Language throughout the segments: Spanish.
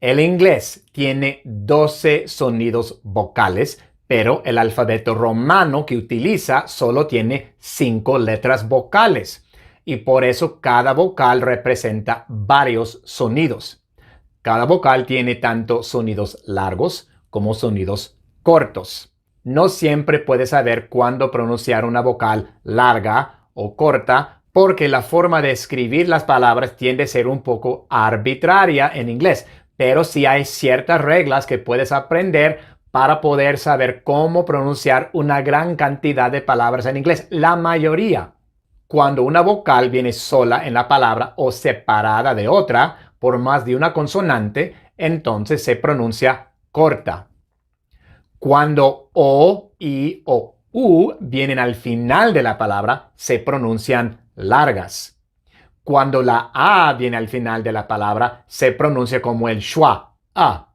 El inglés tiene 12 sonidos vocales, pero el alfabeto romano que utiliza solo tiene 5 letras vocales. Y por eso cada vocal representa varios sonidos. Cada vocal tiene tanto sonidos largos como sonidos cortos. No siempre puedes saber cuándo pronunciar una vocal larga o corta porque la forma de escribir las palabras tiende a ser un poco arbitraria en inglés, pero sí hay ciertas reglas que puedes aprender para poder saber cómo pronunciar una gran cantidad de palabras en inglés, la mayoría. Cuando una vocal viene sola en la palabra o separada de otra por más de una consonante, entonces se pronuncia corta. Cuando O, I o U vienen al final de la palabra, se pronuncian largas. Cuando la A viene al final de la palabra, se pronuncia como el schwa, A.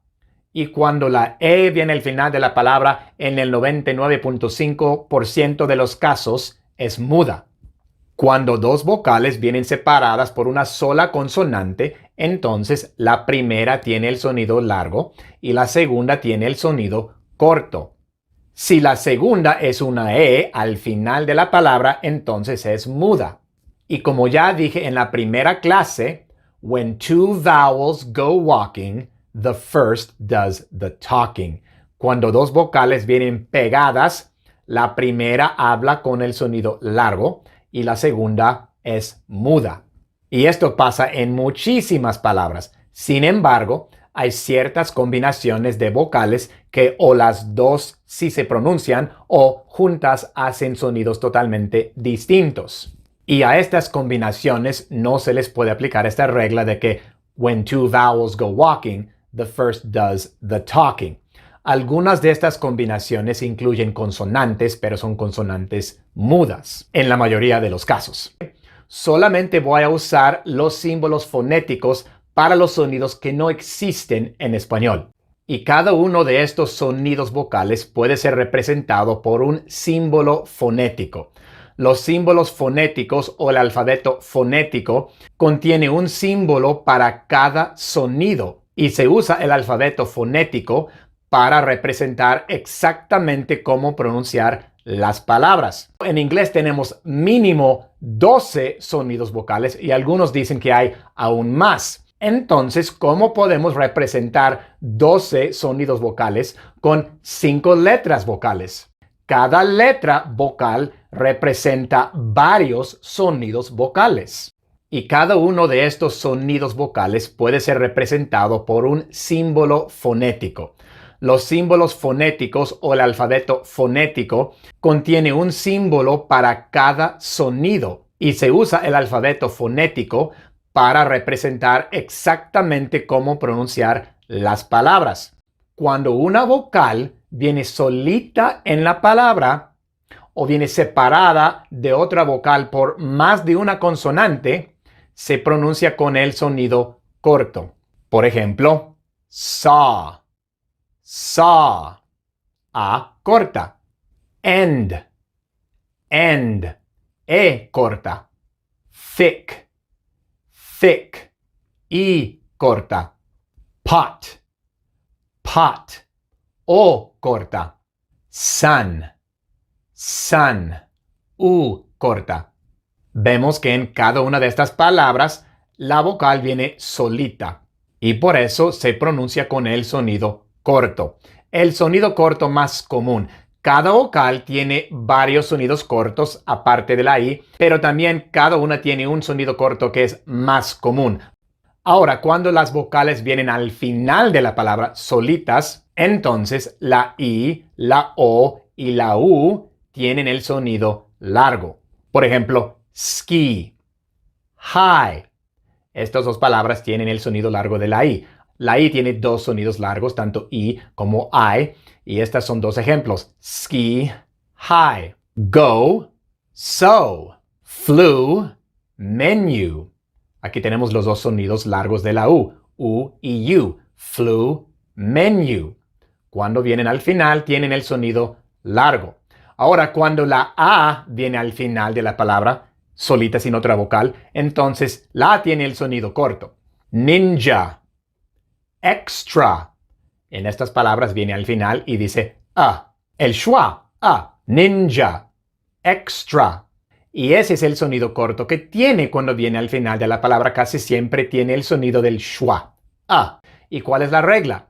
Y cuando la E viene al final de la palabra, en el 99.5% de los casos, es muda. Cuando dos vocales vienen separadas por una sola consonante, entonces la primera tiene el sonido largo y la segunda tiene el sonido corto. Si la segunda es una E al final de la palabra, entonces es muda. Y como ya dije en la primera clase, when two vowels go walking, the first does the talking. Cuando dos vocales vienen pegadas, la primera habla con el sonido largo y la segunda es muda. Y esto pasa en muchísimas palabras. Sin embargo, hay ciertas combinaciones de vocales que o las dos sí se pronuncian o juntas hacen sonidos totalmente distintos. Y a estas combinaciones no se les puede aplicar esta regla de que when two vowels go walking, the first does the talking. Algunas de estas combinaciones incluyen consonantes, pero son consonantes mudas en la mayoría de los casos. Solamente voy a usar los símbolos fonéticos para los sonidos que no existen en español. Y cada uno de estos sonidos vocales puede ser representado por un símbolo fonético. Los símbolos fonéticos o el alfabeto fonético contiene un símbolo para cada sonido y se usa el alfabeto fonético para representar exactamente cómo pronunciar las palabras. En inglés tenemos mínimo 12 sonidos vocales y algunos dicen que hay aún más. Entonces, ¿cómo podemos representar 12 sonidos vocales con 5 letras vocales? Cada letra vocal representa varios sonidos vocales. Y cada uno de estos sonidos vocales puede ser representado por un símbolo fonético. Los símbolos fonéticos o el alfabeto fonético contiene un símbolo para cada sonido y se usa el alfabeto fonético para representar exactamente cómo pronunciar las palabras. Cuando una vocal viene solita en la palabra o viene separada de otra vocal por más de una consonante, se pronuncia con el sonido corto. Por ejemplo, saw, saw, A corta. End, end, E corta. Thick, thick, I corta. Pot, pot, O corta. Sun, sun, U corta. Vemos que en cada una de estas palabras la vocal viene solita y por eso se pronuncia con el sonido corto. El sonido corto más común. Cada vocal tiene varios sonidos cortos aparte de la I, pero también cada una tiene un sonido corto que es más común. Ahora, cuando las vocales vienen al final de la palabra solitas, entonces la I, la O y la U tienen el sonido largo. Por ejemplo, ski, high. Estas dos palabras tienen el sonido largo de la I. La I tiene dos sonidos largos, tanto I como I, y estas son dos ejemplos. Ski, high. Go, so. Flew, menu. Aquí tenemos los dos sonidos largos de la U y U. Flew, menu. Cuando vienen al final, tienen el sonido largo. Ahora, cuando la A viene al final de la palabra, solita sin otra vocal, entonces la A tiene el sonido corto. Ninja, extra. En estas palabras viene al final y dice a. El schwa, a. Ninja, extra. Y ese es el sonido corto que tiene cuando viene al final de la palabra. Casi siempre tiene el sonido del schwa, a. ¿Y cuál es la regla?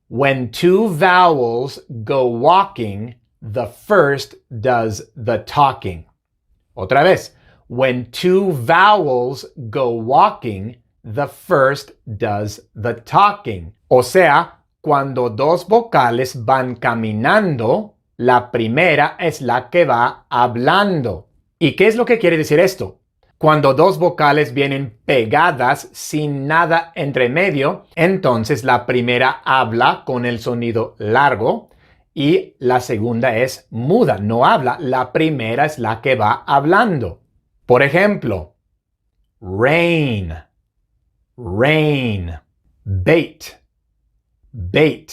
When two vowels go walking, the first does the talking. Otra vez. When two vowels go walking, the first does the talking. O sea, cuando dos vocales van caminando, la primera es la que va hablando. ¿Y qué es lo que quiere decir esto? Cuando dos vocales vienen pegadas sin nada entre medio, entonces la primera habla con el sonido largo y la segunda es muda, no habla. La primera es la que va hablando. Por ejemplo, rain, rain, bait, bait.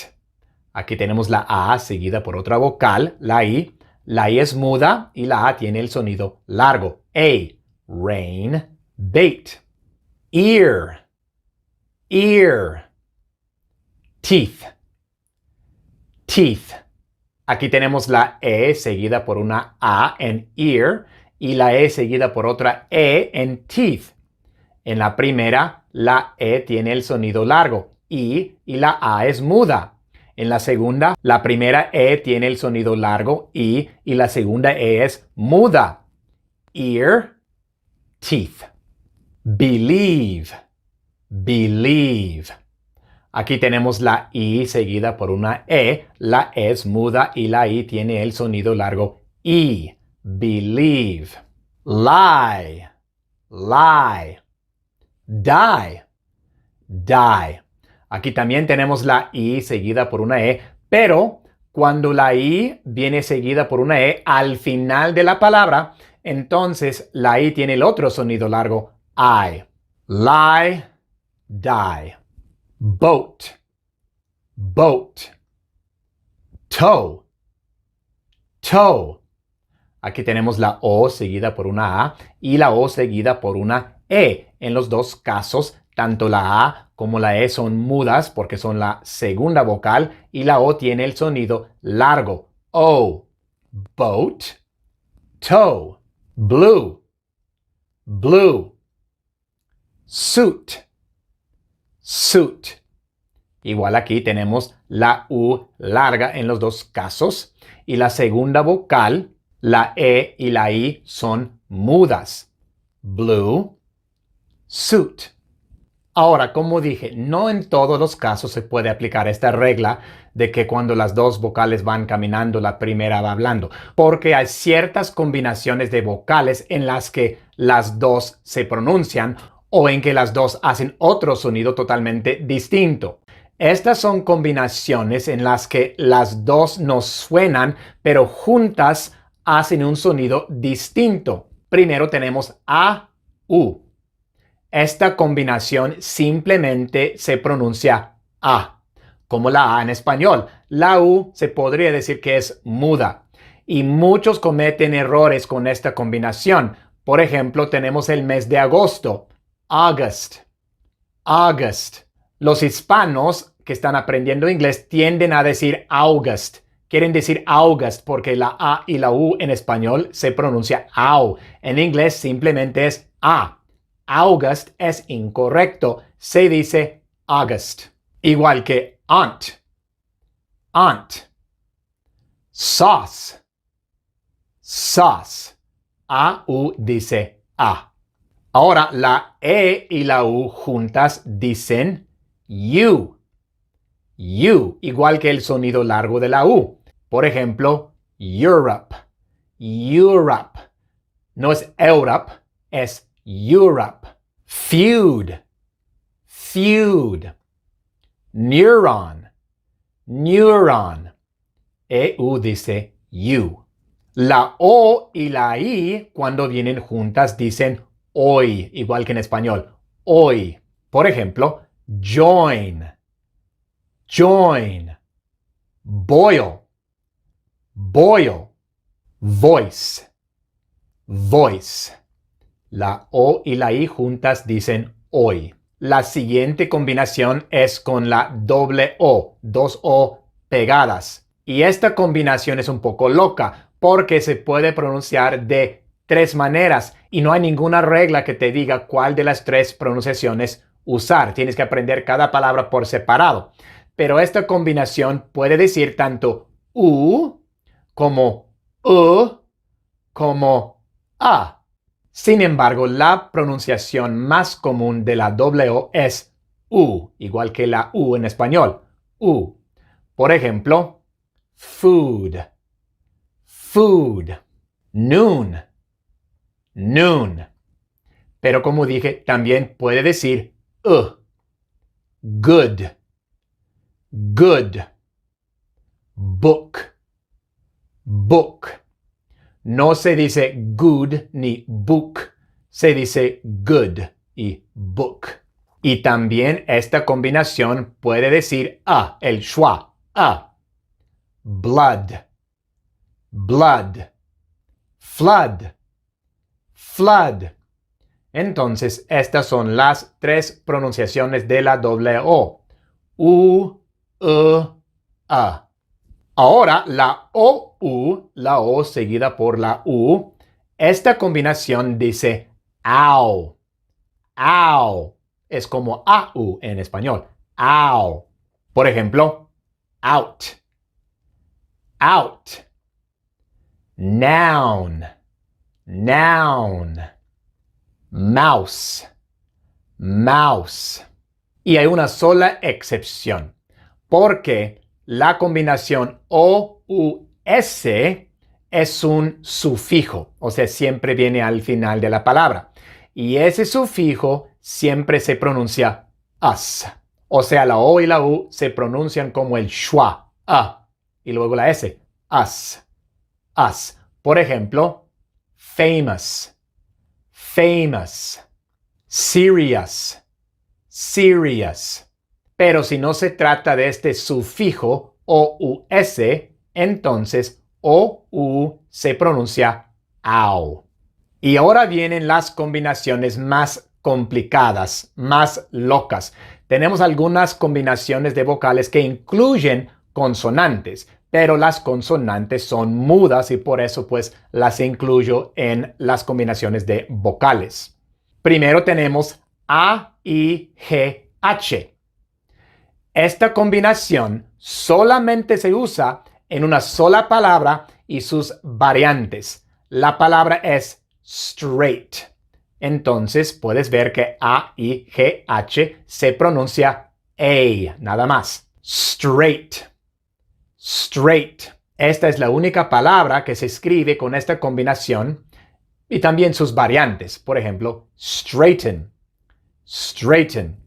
Aquí tenemos la A seguida por otra vocal, la I. La I es muda y la A tiene el sonido largo. A, rain, bait. Ear, ear. Teeth, teeth. Aquí tenemos la E seguida por una A en ear y la E seguida por otra E en teeth. En la primera, la E tiene el sonido largo, I, y la A es muda. En la segunda, la primera E tiene el sonido largo, I, y la segunda E es muda. Ear, teeth. Believe, believe. Aquí tenemos la I seguida por una E, la E es muda y la I tiene el sonido largo, I, believe. Lie, lie. Die, die. Aquí también tenemos la I seguida por una E, pero cuando la I viene seguida por una E al final de la palabra, entonces la I tiene el otro sonido largo, I. Lie, die. Boat, boat. Toe, toe. Aquí tenemos la O seguida por una A y la O seguida por una E. En los dos casos, tanto la A como la E son mudas porque son la segunda vocal y la O tiene el sonido largo. O. Boat. Toe. Blue. Blue. Suit. Suit. Igual aquí tenemos la U larga en los dos casos y la segunda vocal, la E y la I son mudas. Blue. Suit. Ahora, como dije, no en todos los casos se puede aplicar esta regla de que cuando las dos vocales van caminando, la primera va hablando, porque hay ciertas combinaciones de vocales en las que las dos se pronuncian o en que las dos hacen otro sonido totalmente distinto. Estas son combinaciones en las que las dos no suenan, pero juntas hacen un sonido distinto. Primero tenemos A, U. Esta combinación simplemente se pronuncia A, como la A en español. La U se podría decir que es muda y muchos cometen errores con esta combinación. Por ejemplo, tenemos el mes de agosto, August, August. Los hispanos que están aprendiendo inglés tienden a decir August. Quieren decir August porque la A y la U en español se pronuncia AU. En inglés simplemente es A. August es incorrecto. Se dice August. Igual que aunt. Aunt. Sauce. Sauce. A-U dice A. Ahora la E y la U juntas dicen you. You. Igual que el sonido largo de la U. Por ejemplo, Europe. Europe. No es Europe, es Europe. Feud. Feud. Neuron. Neuron. EU dice you. La O y la I cuando vienen juntas dicen hoy, igual que en español. Hoy. Por ejemplo, join. Join. Boil. Boil. Voice. Voice. La O y la I juntas dicen hoy. La siguiente combinación es con la doble O, dos O pegadas. Y esta combinación es un poco loca porque se puede pronunciar de tres maneras y no hay ninguna regla que te diga cuál de las tres pronunciaciones usar. Tienes que aprender cada palabra por separado. Pero esta combinación puede decir tanto U como como A. Sin embargo, la pronunciación más común de la doble O es U, igual que la U en español. U. Por ejemplo, food, food, noon, noon. Pero como dije, también puede decir good, good, book, book. No se dice good ni book, se dice good y book. Y también esta combinación puede decir el schwa, blood, blood, flood, flood. Entonces, estas son las tres pronunciaciones de la doble O. A. Ahora, la OU, la O seguida por la U, esta combinación dice ow, ow. Es como AU en español, ow. Por ejemplo, out, out. Noun, noun. Mouse, mouse. Y hay una sola excepción, porque la combinación OUS es un sufijo, o sea, siempre viene al final de la palabra. Y ese sufijo siempre se pronuncia us. O sea, la O y la U se pronuncian como el schwa, y luego la S, us, us. Por ejemplo, famous, famous, serious, serious. Pero si no se trata de este sufijo OUS, entonces OU se pronuncia OW. Y ahora vienen las combinaciones más complicadas, más locas. Tenemos algunas combinaciones de vocales que incluyen consonantes, pero las consonantes son mudas y por eso pues las incluyo en las combinaciones de vocales. Primero tenemos A, I, G, H. Esta combinación solamente se usa en una sola palabra y sus variantes. La palabra es straight. Entonces puedes ver que A, I, G, H se pronuncia A, nada más. Straight. Straight. Esta es la única palabra que se escribe con esta combinación y también sus variantes. Por ejemplo, straighten. Straighten.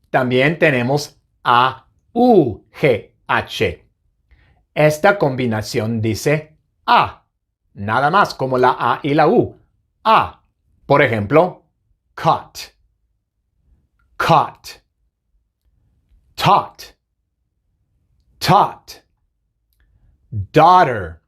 También tenemos A, U, G, H. Esta combinación dice A. Nada más como la A y la U. A. Por ejemplo, caught. Caught. Taught. Taught. Daughter.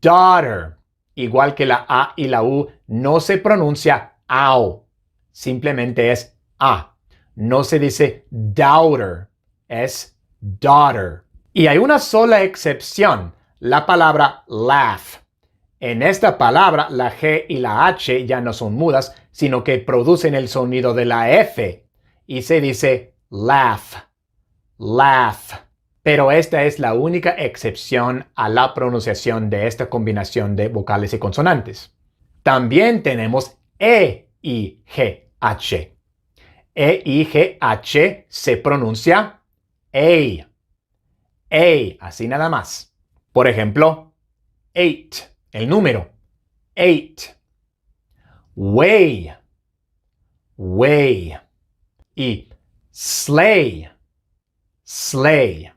Daughter. Igual que la A y la U, no se pronuncia AO. Simplemente es A. No se dice daughter, es daughter. Y hay una sola excepción, la palabra laugh. En esta palabra, la G y la H ya no son mudas, sino que producen el sonido de la F. Y se dice laugh, laugh. Pero esta es la única excepción a la pronunciación de esta combinación de vocales y consonantes. También tenemos E, I, G, H. E, I, G, H se pronuncia A. A, así nada más. Por ejemplo, 8, el número. 8. Way. Way. Y slay. Slay.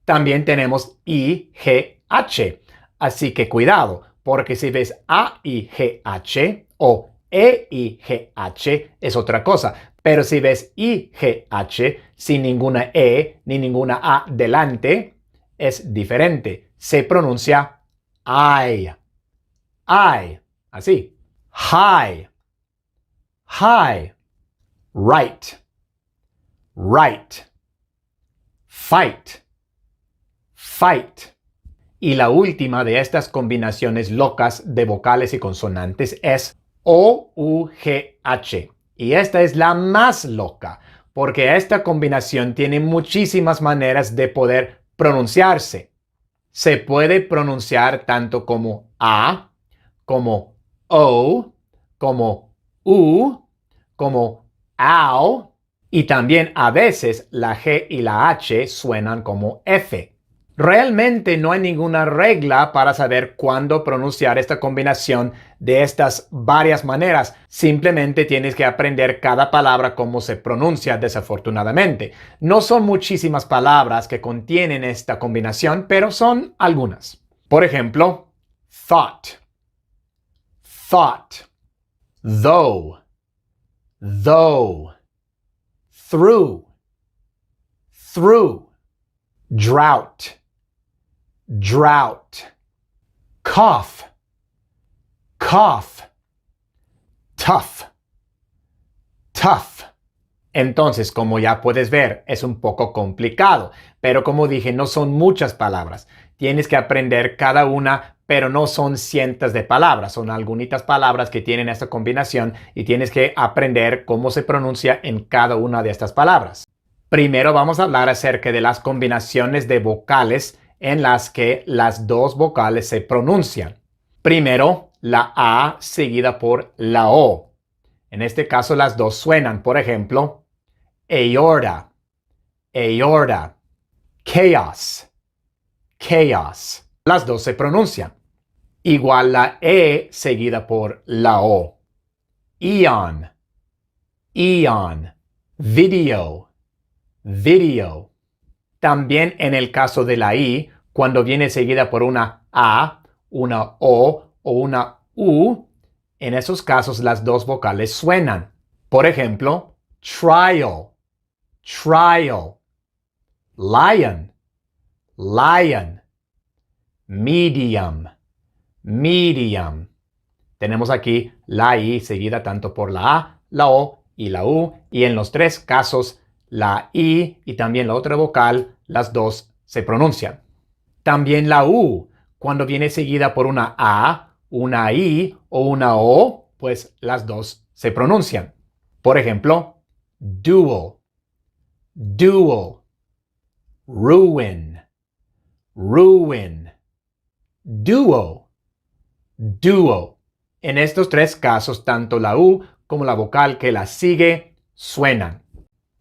También tenemos I, G, H. Así que cuidado, porque si ves A, I, G, H o E, I, G, H es otra cosa. Pero si ves I, G, H sin ninguna E ni ninguna A delante, es diferente. Se pronuncia I. I. Así. High. High. right, right, fight, fight. Y la última de estas combinaciones locas de vocales y consonantes es O-U-G-H. Y esta es la más loca, porque esta combinación tiene muchísimas maneras de poder pronunciarse. Se puede pronunciar tanto como A, como O, como U, como AO, y también a veces la G y la H suenan como F. Realmente no hay ninguna regla para saber cuándo pronunciar esta combinación de estas varias maneras. Simplemente tienes que aprender cada palabra cómo se pronuncia, desafortunadamente. No son muchísimas palabras que contienen esta combinación, pero son algunas. Por ejemplo, thought, thought, though, through, drought, drought, cough, tough. Entonces, como ya puedes ver, es un poco complicado, pero como dije, no son muchas palabras. Tienes que aprender cada una, pero no son cientos de palabras. Son algunas palabras que tienen esta combinación y tienes que aprender cómo se pronuncia en cada una de estas palabras. Primero vamos a hablar acerca de las combinaciones de vocales en las que las dos vocales se pronuncian. Primero, la A seguida por la O. En este caso, las dos suenan. Por ejemplo, aorta, aorta, chaos, chaos. Las dos se pronuncian. Igual la E seguida por la O. Eon, eon, video, video. También en el caso de la I, cuando viene seguida por una A, una O o una U, en esos casos las dos vocales suenan. Por ejemplo, trial, trial, lion, lion, medium, medium. Tenemos aquí la I seguida tanto por la A, la O y la U, y en los tres casos la I y también la otra vocal, las dos se pronuncian. También la U, cuando viene seguida por una A, una I o una O, pues las dos se pronuncian. Por ejemplo, dual, dual, ruin, ruin, duo, duo. En estos tres casos, tanto la U como la vocal que la sigue suenan.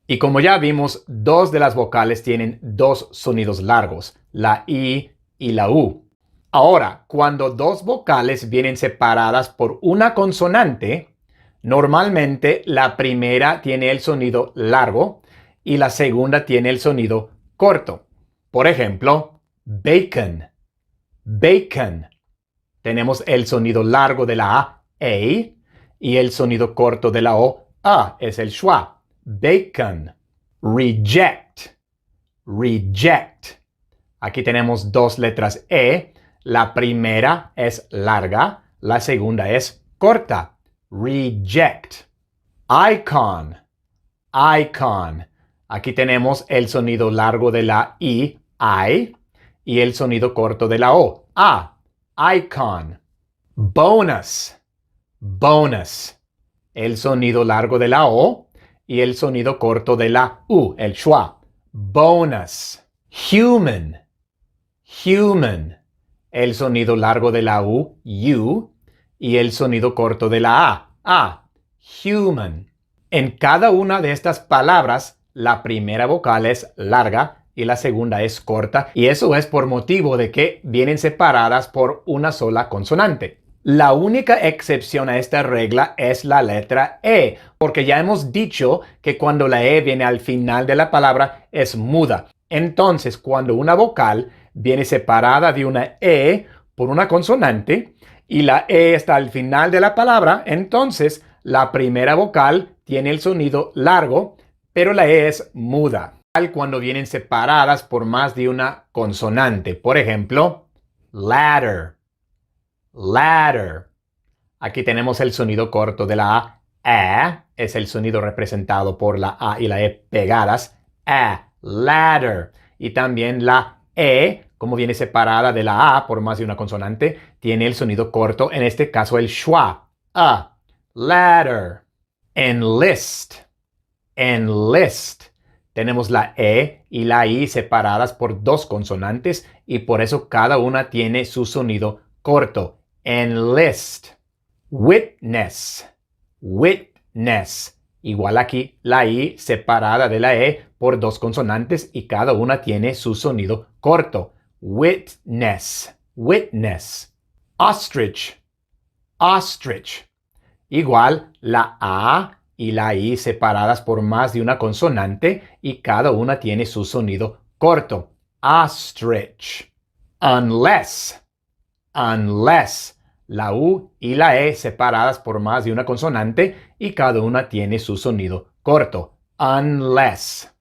Y como ya vimos, dos de las vocales tienen dos sonidos largos, la I y la U. Ahora, cuando dos vocales vienen separadas por una consonante, normalmente la primera tiene el sonido largo y la segunda tiene el sonido corto. Por ejemplo, bacon, bacon. Tenemos el sonido largo de la A, y el sonido corto de la O, A, es el schwa. Bacon. Reject, reject. Aquí tenemos dos letras E. La primera es larga, la segunda es corta. Reject. Icon, icon. Aquí tenemos el sonido largo de la I, y el sonido corto de la O, A. Icon. Bonus, bonus. El sonido largo de la O y el sonido corto de la U, el schwa. Bonus. Human, human. El sonido largo de la U, y el sonido corto de la A, human. En cada una de estas palabras, la primera vocal es larga y la segunda es corta, y eso es por motivo de que vienen separadas por una sola consonante. La única excepción a esta regla es la letra E, porque ya hemos dicho que cuando la E viene al final de la palabra es muda. Entonces, cuando una vocal viene separada de una E por una consonante y la E está al final de la palabra, entonces la primera vocal tiene el sonido largo, pero la E es muda. Cuando vienen separadas por más de una consonante. Por ejemplo, ladder, ladder. Aquí tenemos el sonido corto de la A, es el sonido representado por la A y la E pegadas. Ladder. Y también la E, como viene separada de la A por más de una consonante, tiene el sonido corto, en este caso el schwa. Ladder. Enlist. Enlist. Tenemos la E y la I separadas por dos consonantes y por eso cada una tiene su sonido corto. Enlist. Witness. Witness. Igual aquí, la I separada de la E por dos consonantes y cada una tiene su sonido corto. Witness. Witness. Ostrich. Ostrich. Igual, la A y la I separadas por más de una consonante y cada una tiene su sonido corto. Ostrich. Unless. Unless. La U y la E separadas por más de una consonante y cada una tiene su sonido corto. Unless.